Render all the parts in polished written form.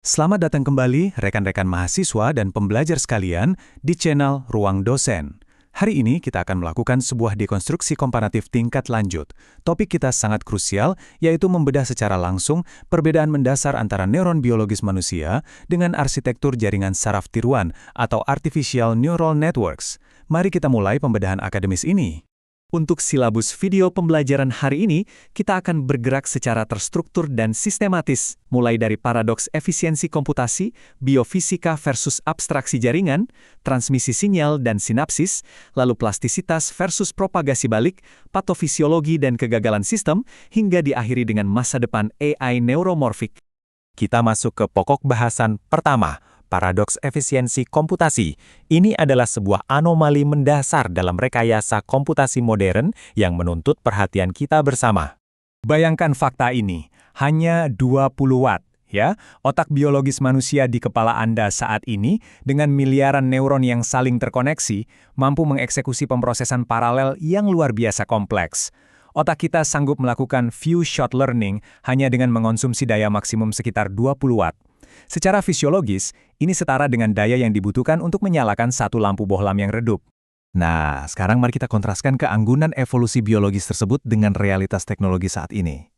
Selamat datang kembali rekan-rekan mahasiswa dan pembelajar sekalian di channel Ruang Dosen. Hari ini kita akan melakukan sebuah dekonstruksi komparatif tingkat lanjut. Topik kita sangat krusial, yaitu membedah secara langsung perbedaan mendasar antara neuron biologis manusia dengan arsitektur jaringan saraf tiruan atau Artificial Neural Networks. Mari kita mulai pembedahan akademis ini. Untuk silabus video pembelajaran hari ini, kita akan bergerak secara terstruktur dan sistematis, mulai dari paradoks efisiensi komputasi, biofisika versus abstraksi jaringan, transmisi sinyal dan sinapsis, lalu plastisitas versus propagasi balik, patofisiologi dan kegagalan sistem, hingga diakhiri dengan masa depan AI neuromorfik. Kita masuk ke pokok bahasan pertama. Paradoks efisiensi komputasi. Ini adalah sebuah anomali mendasar dalam rekayasa komputasi modern yang menuntut perhatian kita bersama. Bayangkan fakta ini, hanya 20 watt, ya. Otak biologis manusia di kepala Anda saat ini dengan miliaran neuron yang saling terkoneksi, mampu mengeksekusi pemrosesan paralel yang luar biasa kompleks. Otak kita sanggup melakukan few shot learning hanya dengan mengonsumsi daya maksimum sekitar 20 watt. Secara fisiologis, ini setara dengan daya yang dibutuhkan untuk menyalakan satu lampu bohlam yang redup. Nah, sekarang mari kita kontraskan keanggunan evolusi biologis tersebut dengan realitas teknologi saat ini.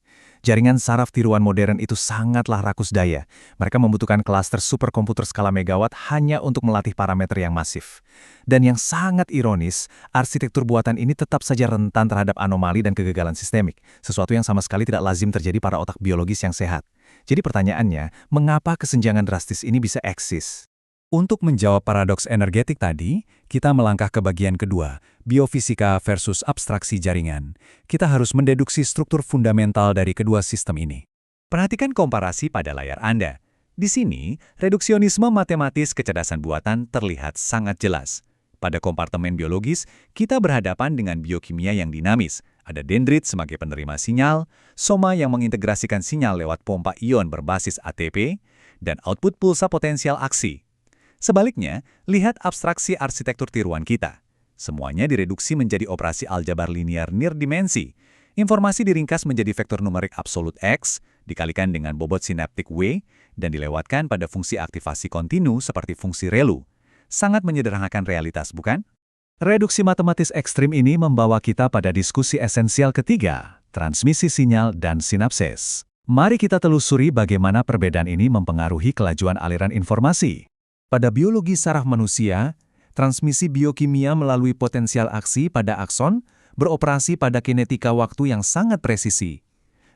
Jaringan saraf tiruan modern itu sangatlah rakus daya. Mereka membutuhkan klaster superkomputer skala megawatt hanya untuk melatih parameter yang masif. Dan yang sangat ironis, arsitektur buatan ini tetap saja rentan terhadap anomali dan kegagalan sistemik, sesuatu yang sama sekali tidak lazim terjadi pada otak biologis yang sehat. Jadi pertanyaannya, mengapa kesenjangan drastis ini bisa eksis? Untuk menjawab paradoks energetik tadi, kita melangkah ke bagian kedua, biofisika versus abstraksi jaringan. Kita harus mendeduksi struktur fundamental dari kedua sistem ini. Perhatikan komparasi pada layar Anda. Di sini, reduksionisme matematis kecerdasan buatan terlihat sangat jelas. Pada kompartemen biologis, kita berhadapan dengan biokimia yang dinamis. Ada dendrit sebagai penerima sinyal, soma yang mengintegrasikan sinyal lewat pompa ion berbasis ATP, dan output pulsa potensial aksi. Sebaliknya, lihat abstraksi arsitektur tiruan kita. Semuanya direduksi menjadi operasi aljabar linear nirdimensi. Informasi diringkas menjadi vektor numerik absolut X, dikalikan dengan bobot sinaptik W, dan dilewatkan pada fungsi aktivasi kontinu seperti fungsi ReLU. Sangat menyederhanakan realitas, bukan? Reduksi matematis ekstrim ini membawa kita pada diskusi esensial ketiga, transmisi sinyal dan sinapsis. Mari kita telusuri bagaimana perbedaan ini mempengaruhi kelajuan aliran informasi. Pada biologi saraf manusia, transmisi biokimia melalui potensial aksi pada akson beroperasi pada kinetika waktu yang sangat presisi.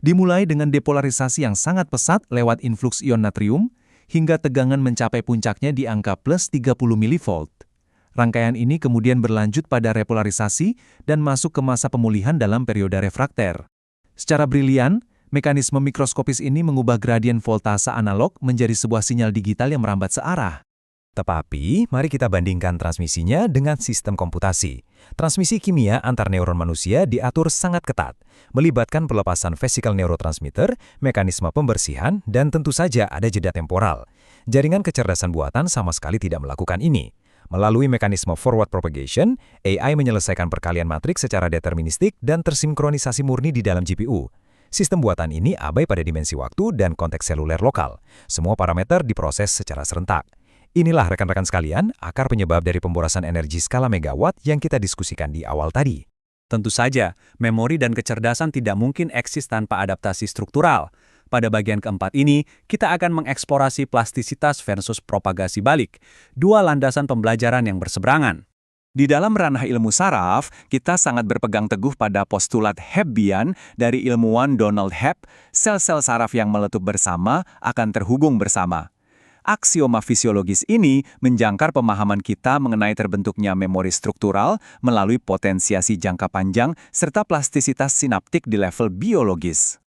Dimulai dengan depolarisasi yang sangat pesat lewat influx ion natrium, hingga tegangan mencapai puncaknya di angka plus 30 mV. Rangkaian ini kemudian berlanjut pada repolarisasi dan masuk ke masa pemulihan dalam periode refrakter. Secara brilian, mekanisme mikroskopis ini mengubah gradien voltase analog menjadi sebuah sinyal digital yang merambat searah. Tetapi, mari kita bandingkan transmisinya dengan sistem komputasi. Transmisi kimia antar neuron manusia diatur sangat ketat, melibatkan pelepasan vesikel neurotransmitter, mekanisme pembersihan, dan tentu saja ada jeda temporal. Jaringan kecerdasan buatan sama sekali tidak melakukan ini. Melalui mekanisme forward propagation, AI menyelesaikan perkalian matriks secara deterministik dan tersinkronisasi murni di dalam GPU. Sistem buatan ini abai pada dimensi waktu dan konteks seluler lokal. Semua parameter diproses secara serentak. Inilah rekan-rekan sekalian, akar penyebab dari pemborosan energi skala megawatt yang kita diskusikan di awal tadi. Tentu saja, memori dan kecerdasan tidak mungkin eksis tanpa adaptasi struktural. Pada bagian keempat ini, kita akan mengeksplorasi plastisitas versus propagasi balik, dua landasan pembelajaran yang berseberangan. Di dalam ranah ilmu saraf, kita sangat berpegang teguh pada postulat Hebbian dari ilmuwan Donald Hebb, sel-sel saraf yang meletup bersama akan terhubung bersama. Aksioma fisiologis ini menjangkar pemahaman kita mengenai terbentuknya memori struktural melalui potensiasi jangka panjang serta plastisitas sinaptik di level biologis.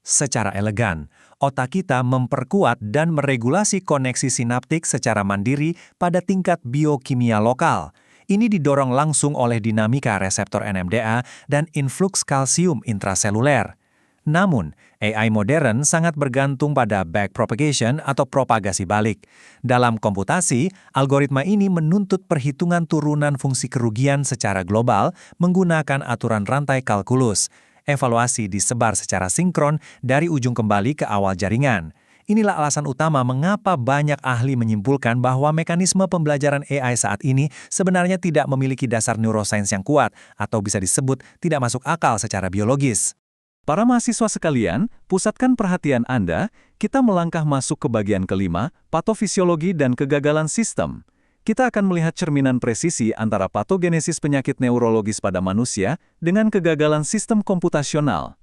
Secara elegan, otak kita memperkuat dan meregulasi koneksi sinaptik secara mandiri pada tingkat biokimia lokal. Ini didorong langsung oleh dinamika reseptor NMDA dan influx kalsium intraseluler. Namun, AI modern sangat bergantung pada backpropagation atau propagasi balik. Dalam komputasi, algoritma ini menuntut perhitungan turunan fungsi kerugian secara global menggunakan aturan rantai kalkulus. Evaluasi disebar secara sinkron dari ujung kembali ke awal jaringan. Inilah alasan utama mengapa banyak ahli menyimpulkan bahwa mekanisme pembelajaran AI saat ini sebenarnya tidak memiliki dasar neuroscience yang kuat atau bisa disebut tidak masuk akal secara biologis. Para mahasiswa sekalian, pusatkan perhatian Anda, kita melangkah masuk ke bagian kelima, patofisiologi dan kegagalan sistem. Kita akan melihat cerminan presisi antara patogenesis penyakit neurologis pada manusia dengan kegagalan sistem komputasional.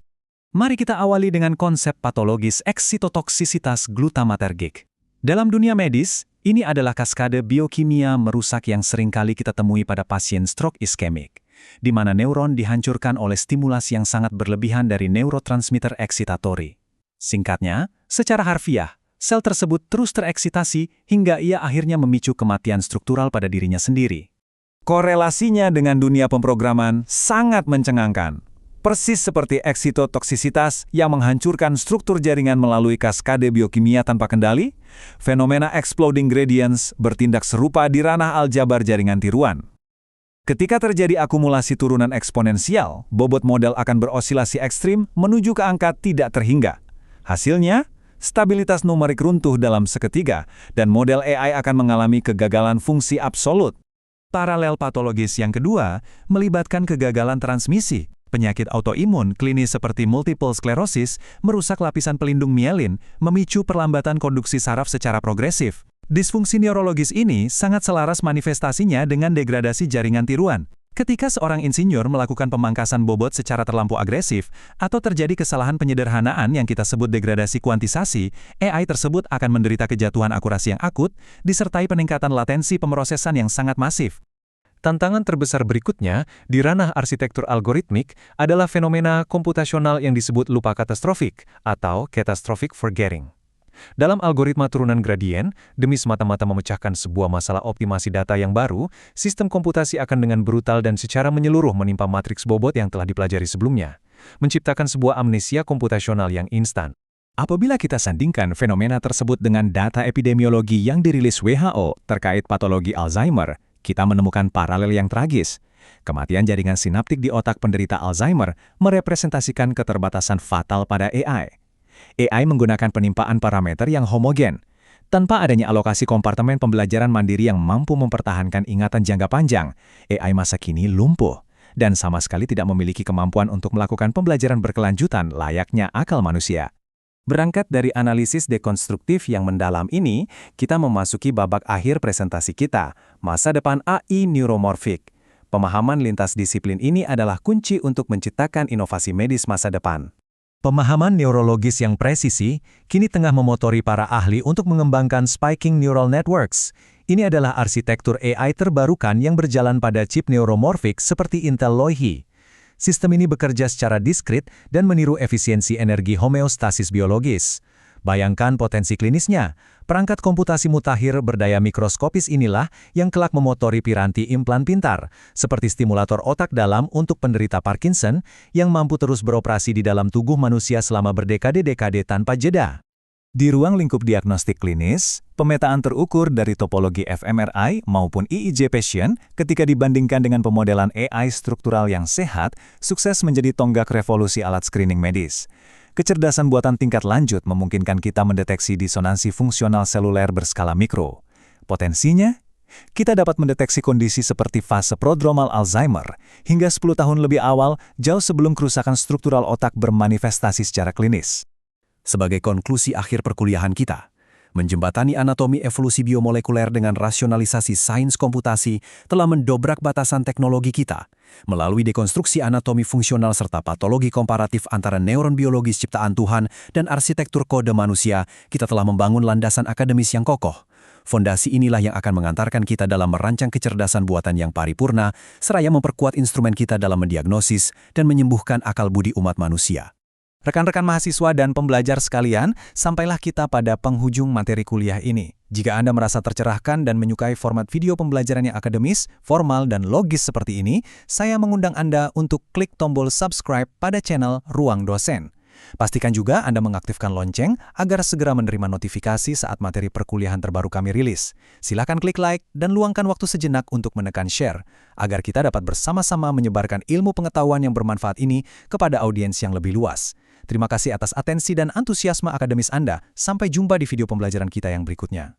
Mari kita awali dengan konsep patologis eksitotoksisitas glutamatergik. Dalam dunia medis, ini adalah kaskade biokimia merusak yang seringkali kita temui pada pasien stroke iskemik, di mana neuron dihancurkan oleh stimulasi yang sangat berlebihan dari neurotransmitter eksitatori. Singkatnya, secara harfiah, sel tersebut terus tereksitasi hingga ia akhirnya memicu kematian struktural pada dirinya sendiri. Korelasinya dengan dunia pemrograman sangat mencengangkan. Persis seperti eksitotoksisitas yang menghancurkan struktur jaringan melalui kaskade biokimia tanpa kendali, fenomena exploding gradients bertindak serupa di ranah aljabar jaringan tiruan. Ketika terjadi akumulasi turunan eksponensial, bobot model akan berosilasi ekstrim menuju ke angka tidak terhingga. Hasilnya, stabilitas numerik runtuh dalam seketika, dan model AI akan mengalami kegagalan fungsi absolut. Paralel patologis yang kedua melibatkan kegagalan transmisi. Penyakit autoimun klinis seperti multiple sclerosis merusak lapisan pelindung mielin, memicu perlambatan konduksi saraf secara progresif. Disfungsi neurologis ini sangat selaras manifestasinya dengan degradasi jaringan tiruan. Ketika seorang insinyur melakukan pemangkasan bobot secara terlampau agresif, atau terjadi kesalahan penyederhanaan yang kita sebut degradasi kuantisasi, AI tersebut akan menderita kejatuhan akurasi yang akut, disertai peningkatan latensi pemrosesan yang sangat masif. Tantangan terbesar berikutnya di ranah arsitektur algoritmik adalah fenomena komputasional yang disebut lupa katastrofik atau catastrophic forgetting. Dalam algoritma turunan gradien, demi semata-mata memecahkan sebuah masalah optimasi data yang baru, sistem komputasi akan dengan brutal dan secara menyeluruh menimpa matriks bobot yang telah dipelajari sebelumnya, menciptakan sebuah amnesia komputasional yang instan. Apabila kita sandingkan fenomena tersebut dengan data epidemiologi yang dirilis WHO terkait patologi Alzheimer, kita menemukan paralel yang tragis. Kematian jaringan sinaptik di otak penderita Alzheimer merepresentasikan keterbatasan fatal pada AI. AI menggunakan penimpaan parameter yang homogen. Tanpa adanya alokasi kompartemen pembelajaran mandiri yang mampu mempertahankan ingatan jangka panjang, AI masa kini lumpuh dan sama sekali tidak memiliki kemampuan untuk melakukan pembelajaran berkelanjutan layaknya akal manusia. Berangkat dari analisis dekonstruktif yang mendalam ini, kita memasuki babak akhir presentasi kita, masa depan AI neuromorfik. Pemahaman lintas disiplin ini adalah kunci untuk menciptakan inovasi medis masa depan. Pemahaman neurologis yang presisi kini tengah memotori para ahli untuk mengembangkan spiking neural networks. Ini adalah arsitektur AI terbarukan yang berjalan pada chip neuromorfik seperti Intel Loihi. Sistem ini bekerja secara diskrit dan meniru efisiensi energi homeostasis biologis. Bayangkan potensi klinisnya. Perangkat komputasi mutakhir berdaya mikroskopis inilah yang kelak memotori piranti implan pintar, seperti stimulator otak dalam untuk penderita Parkinson yang mampu terus beroperasi di dalam tubuh manusia selama berdekade-dekade tanpa jeda. Di ruang lingkup diagnostik klinis, pemetaan terukur dari topologi fMRI maupun EEG patient ketika dibandingkan dengan pemodelan AI struktural yang sehat, sukses menjadi tonggak revolusi alat screening medis. Kecerdasan buatan tingkat lanjut memungkinkan kita mendeteksi disonansi fungsional seluler berskala mikro. Potensinya, kita dapat mendeteksi kondisi seperti fase prodromal Alzheimer hingga 10 tahun lebih awal, jauh sebelum kerusakan struktural otak bermanifestasi secara klinis. Sebagai konklusi akhir perkuliahan kita, menjembatani anatomi evolusi biomolekuler dengan rasionalisasi sains komputasi telah mendobrak batasan teknologi kita. Melalui dekonstruksi anatomi fungsional serta patologi komparatif antara neuron biologis ciptaan Tuhan dan arsitektur kode manusia, kita telah membangun landasan akademis yang kokoh. Fondasi inilah yang akan mengantarkan kita dalam merancang kecerdasan buatan yang paripurna, seraya memperkuat instrumen kita dalam mendiagnosis dan menyembuhkan akal budi umat manusia. Rekan-rekan mahasiswa dan pembelajar sekalian, sampailah kita pada penghujung materi kuliah ini. Jika Anda merasa tercerahkan dan menyukai format video pembelajaran yang akademis, formal, dan logis seperti ini, saya mengundang Anda untuk klik tombol subscribe pada channel Ruang Dosen. Pastikan juga Anda mengaktifkan lonceng agar segera menerima notifikasi saat materi perkuliahan terbaru kami rilis. Silakan klik like dan luangkan waktu sejenak untuk menekan share, agar kita dapat bersama-sama menyebarkan ilmu pengetahuan yang bermanfaat ini kepada audiens yang lebih luas. Terima kasih atas atensi dan antusiasme akademis Anda. Sampai jumpa di video pembelajaran kita yang berikutnya.